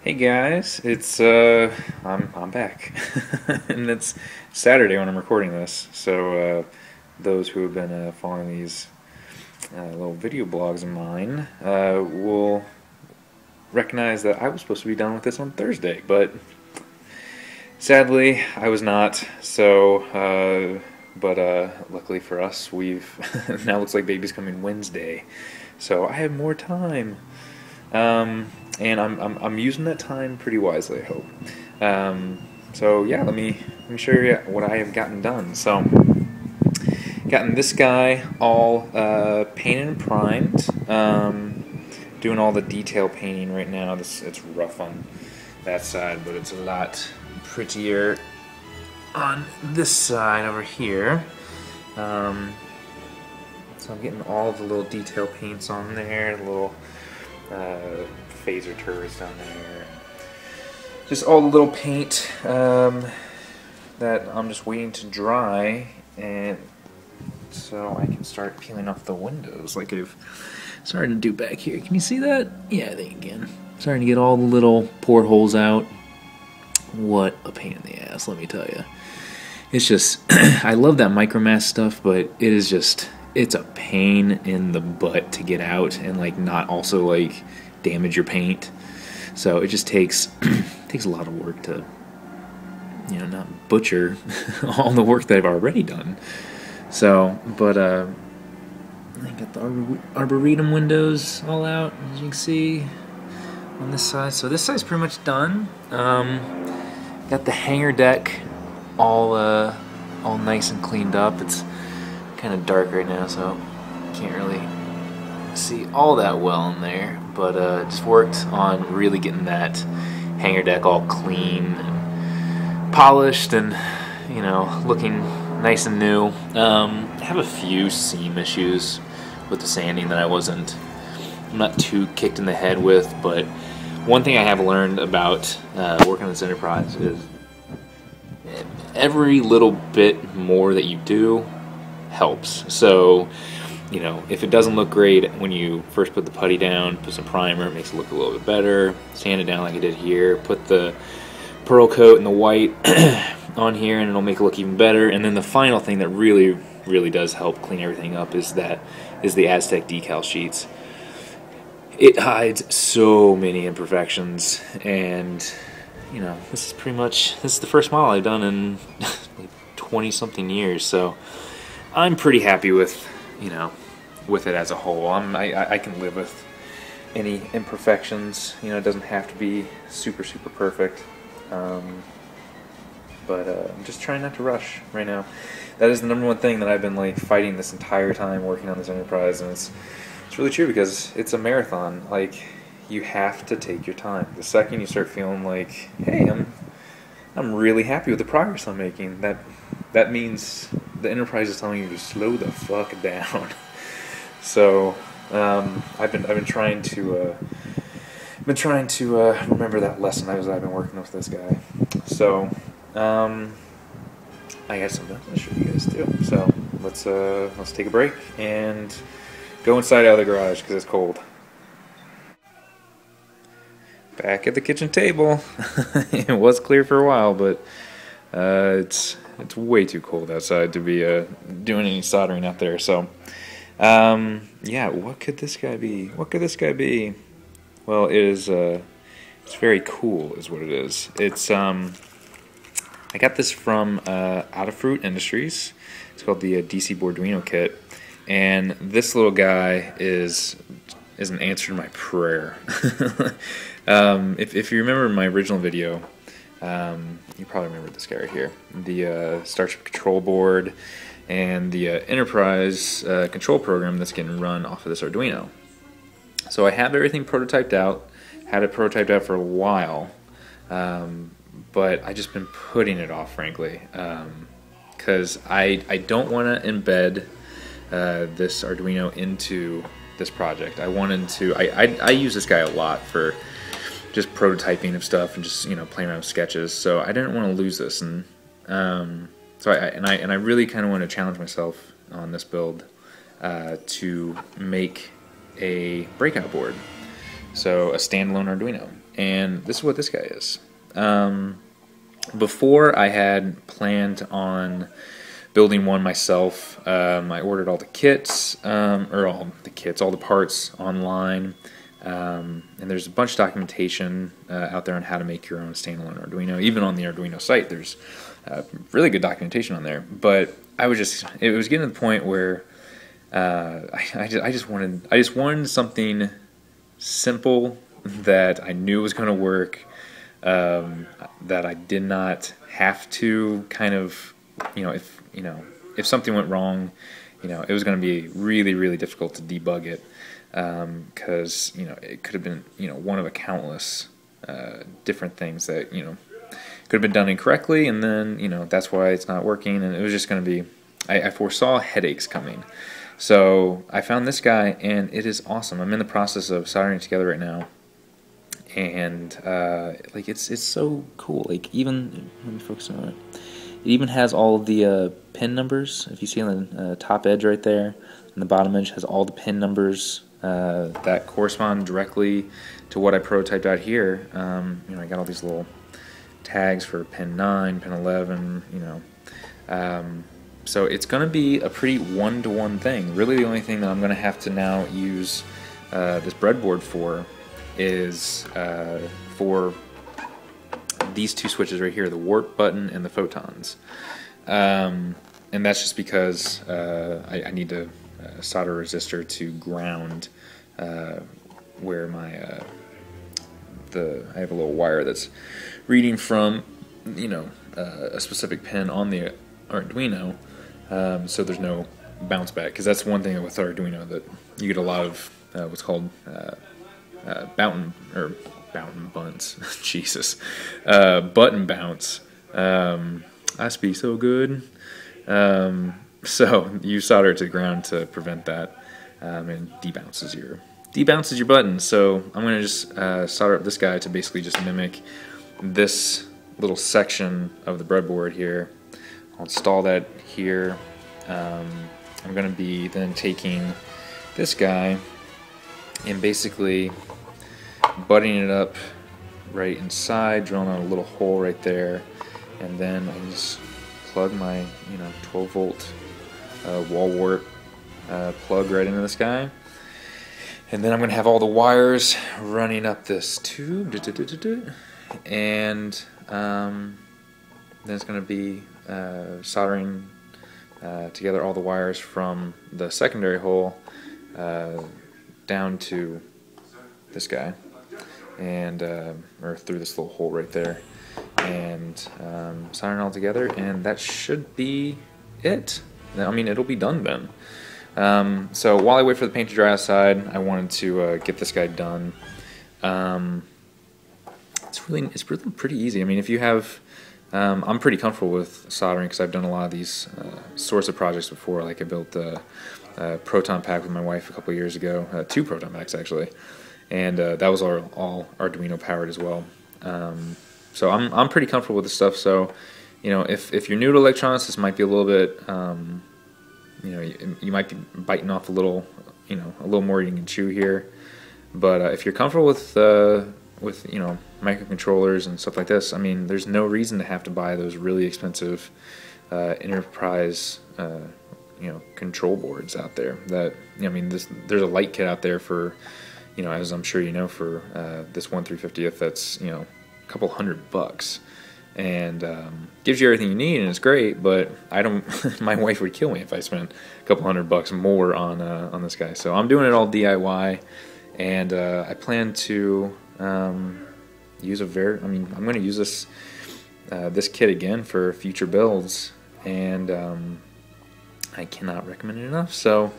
Hey guys, it's I'm back, and it's Saturday when I'm recording this. So those who have been following these little video blogs of mine will recognize that I was supposed to be done with this on Thursday, but sadly I was not. But luckily for us, we've now looks like baby's coming Wednesday, so I have more time. And I'm using that time pretty wisely, I hope. So yeah, let me show you what I have gotten done. So, gotten this guy all painted and primed. Doing all the detail painting right now. It's rough on that side, but it's a lot prettier on this side over here. So I'm getting all the little detail paints on there, the little phaser turrets down there. Just all the little paint that I'm just waiting to dry, and so I can start peeling off the windows like I've started to do back here. Can you see that? Yeah, I think you can. Starting to get all the little portholes out. What a pain in the ass, let me tell you. It's just, I love that micromask stuff, but it is just, it's a pain in the butt to get out and like not also like damage your paint. So it just takes takes a lot of work to, you know, not butcher all the work that I've already done. So, but I got the arboretum windows all out, as you can see on this side. So this side's pretty much done. Got the hangar deck all nice and cleaned up. It's kind of dark right now, so can't really see all that well in there, but just worked on really getting that hangar deck all clean and polished and, you know, looking nice and new. I have a few seam issues with the sanding that I'm not too kicked in the head with, but one thing I have learned about working on this enterprise is every little bit more that you do helps. So, you know, if it doesn't look great when you first put the putty down, put some primer, it makes it look a little bit better. Sand it down like I did here. Put the pearl coat and the white on here, and it'll make it look even better. And then the final thing that really, really does help clean everything up is the Aztec decal sheets. It hides so many imperfections, and you know, this is the first model I've done in like 20-something years, so I'm pretty happy with, you know, with it as a whole. I can live with any imperfections. You know, it doesn't have to be super perfect. But I'm just trying not to rush right now. That is the number one thing that I've been like fighting this entire time working on this enterprise, and it's really true because it's a marathon. Like, you have to take your time. The second you start feeling like, hey, I'm really happy with the progress I'm making, that means the enterprise is telling you to slow the fuck down. So I've been trying to remember that lesson as I've been working with this guy. So I got something else to show you guys too. So let's take a break and go inside out of the garage because it's cold. Back at the kitchen table. It was clear for a while, but it's way too cold outside to be doing any soldering out there. So yeah, what could this guy be? Well, it is it's very cool is what it is. It's I got this from Out of Fruit Industries. It's called the DC Boarduino kit, and this little guy is an answer to my prayer. If you remember my original video, you probably remember this guy right here, the Starship control board and the Enterprise control program that's getting run off of this Arduino. So I have everything prototyped out, had it prototyped out for a while, but I just been putting it off, frankly, because I don't want to embed this Arduino into this project. I use this guy a lot for just prototyping of stuff and just, you know, playing around with sketches. So I didn't want to lose this, and so I really kind of want to challenge myself on this build to make a breakout board. So a standalone Arduino. and this is what this guy is. Before I had planned on building one myself. I ordered all the kits, all the parts online, and there's a bunch of documentation out there on how to make your own standalone Arduino. Even on the Arduino site, there's really good documentation on there. But it was getting to the point where I just wanted something simple that I knew was going to work, that I did not have to kind of, if something went wrong, it was going to be really, really difficult to debug it, because it could have been one of a countless different things that could have been done incorrectly, and then that's why it's not working, and it was just going to be. I foresaw headaches coming. So I found this guy, and it is awesome. I'm in the process of soldering it together right now, and it's so cool. Like, even let me focus on it. It even has all of the pin numbers. If you see on the top edge right there, and the bottom edge has all the pin numbers that correspond directly to what I prototyped out here. I got all these little tags for pin 9, pin 11. So it's going to be a pretty one-to-one thing. Really, the only thing that I'm going to have to now use this breadboard for is for these two switches right here, the warp button and the photons. And that's just because I need to solder a resistor to ground where my I have a little wire that's reading from a specific pin on the Arduino. So there's no bounce back, because that's one thing with Arduino, that you get a lot of what's called button bunts. Jesus, button bounce. I speak so good. So you solder it to the ground to prevent that, and debounces your button. So I'm going to just solder up this guy to basically just mimic this little section of the breadboard here. I'll install that here. I'm going to be then taking this guy and basically butting it up right inside, drilling out a little hole right there, and then I just plug my 12 volt wall wart plug right into this guy, and then I'm going to have all the wires running up this tube, and then it's going to be soldering together all the wires from the secondary hole down to this guy, and or through this little hole right there, and soldering it all together, and that should be it. I mean, it'll be done then. So while I wait for the paint to dry outside, I wanted to get this guy done. It's really pretty easy. I mean, if you have I'm pretty comfortable with soldering, because I've done a lot of these sorts of projects before. Like, I built a proton pack with my wife a couple of years ago, 2 proton packs actually, and that was all Arduino powered as well. So I'm pretty comfortable with this stuff. So if you're new to electronics, this might be a little bit you might be biting off a little more you can chew here. But if you're comfortable with microcontrollers and stuff like this, I mean, there's no reason to have to buy those really expensive enterprise control boards out there. That there's a light kit out there for as I'm sure for this 1/350th that's a couple $100, and gives you everything you need, and it's great. But I don't. My wife would kill me if I spent a couple $100 more on this guy. So I'm doing it all DIY, and I plan to use I'm going to use this kit again for future builds, and I cannot recommend it enough. So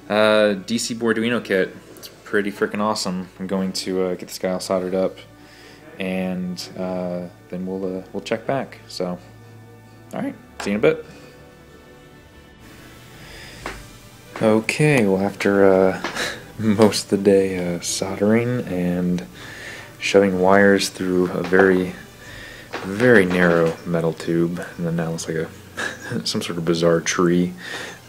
DC Boarduino kit, it's pretty freaking awesome. I'm going to get this guy all soldered up, and then we'll check back. So, all right, see you in a bit. Okay, well, after most of the day soldering and shoving wires through a very, very narrow metal tube, and then now it's like some sort of bizarre tree,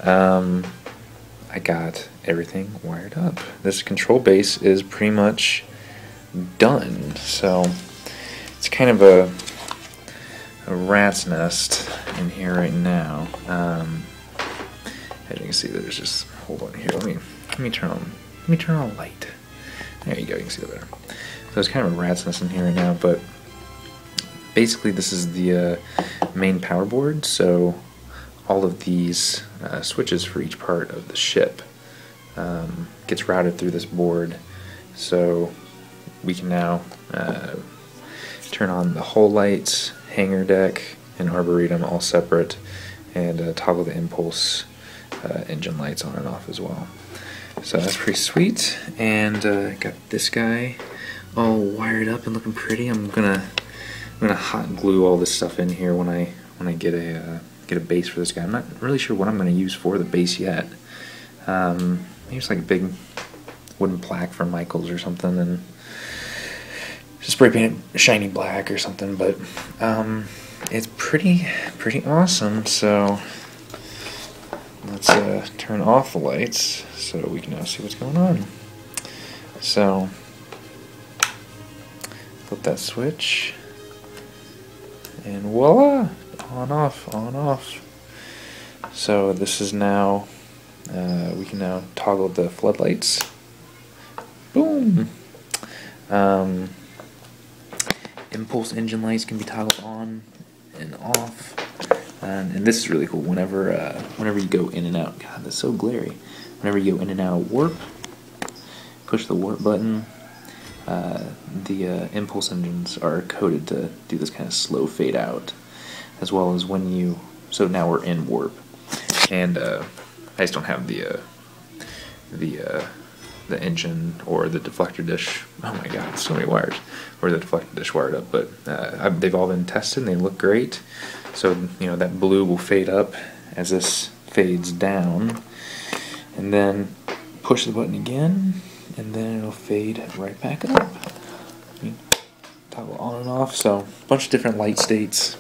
I got everything wired up. This control base is pretty much done. So it's kind of a rat's nest in here right now. As you can see, there's just, hold on here. Let me turn on a light. There you go. You can see that better. So it's kind of a rat's nest in here right now, but basically this is the main power board. So all of these switches for each part of the ship gets routed through this board. So we can now turn on the hull lights, hangar deck, and arboretum all separate, and toggle the impulse engine lights on and off as well. So that's pretty sweet. And got this guy all wired up and looking pretty. I'm gonna hot glue all this stuff in here when I get a base for this guy. I'm not really sure what I'm gonna use for the base yet. Maybe it's like a big wooden plaque from Michaels or something, and just spray paint it shiny black or something. But it's pretty awesome. So let's turn off the lights so we can now see what's going on. So flip that switch, and voila, on off, on off. So this is now, we can now toggle the floodlights. Boom! Impulse engine lights can be toggled on and off. And this is really cool. Whenever you go in and out, God, that's so glary. Whenever you go in and out of warp, push the warp button. The impulse engines are coded to do this kind of slow fade out, as well as when you. So now we're in warp, and I just don't have the engine or the deflector dish. Oh my God, so many wires. Or the deflector dish wired up, but they've all been tested and they look great. So that blue will fade up as this fades down, and then push the button again, and then it'll fade right back up. Toggle on and off. So a bunch of different light states,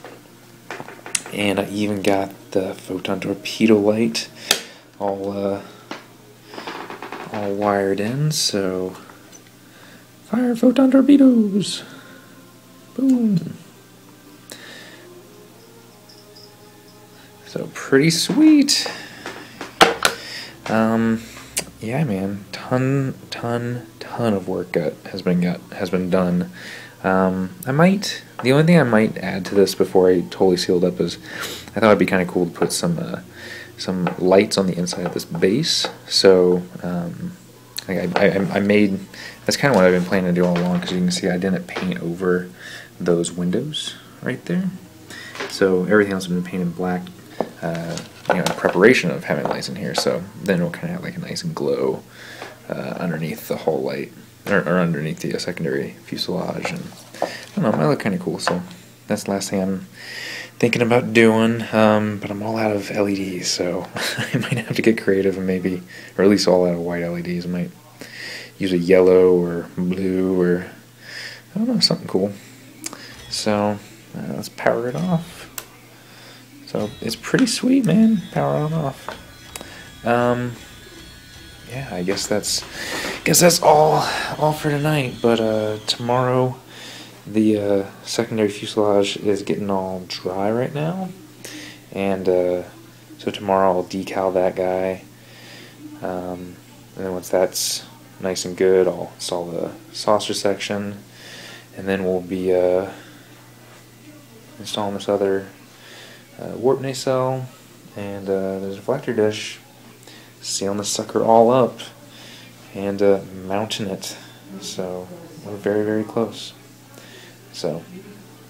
and I even got the photon torpedo light all wired in. So fire photon torpedoes! Boom! So pretty sweet. Yeah, man, ton of work has been done. The only thing I might add to this before I totally sealed up is I thought it'd be kind of cool to put some lights on the inside of this base. So I made, that's kind of what I've been planning to do all along, because you can see I didn't paint over those windows right there. So everything else has been painted black, in preparation of having lights in here. So then it'll kind of have like a nice glow underneath the hull light, or underneath the secondary fuselage, and I don't know, it might look kind of cool. So that's the last thing I'm thinking about doing. But I'm all out of LEDs, so I might have to get creative and maybe, or at least all out of white LEDs. I might use a yellow or blue, or I don't know, something cool. So let's power it off. So it's pretty sweet, man. Power on and off. Yeah, I guess that's all for tonight. But tomorrow, the secondary fuselage is getting all dry right now, and so tomorrow I'll decal that guy. And then once that's nice and good, I'll install the saucer section, and then we'll be installing this other warp nacelle, and there's a deflector dish, sealing the sucker all up, and mounting it. So we're very close. So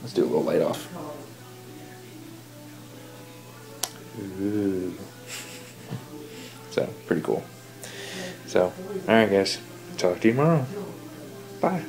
let's do a little light off. Ooh. So pretty cool. So alright guys, talk to you tomorrow. Bye.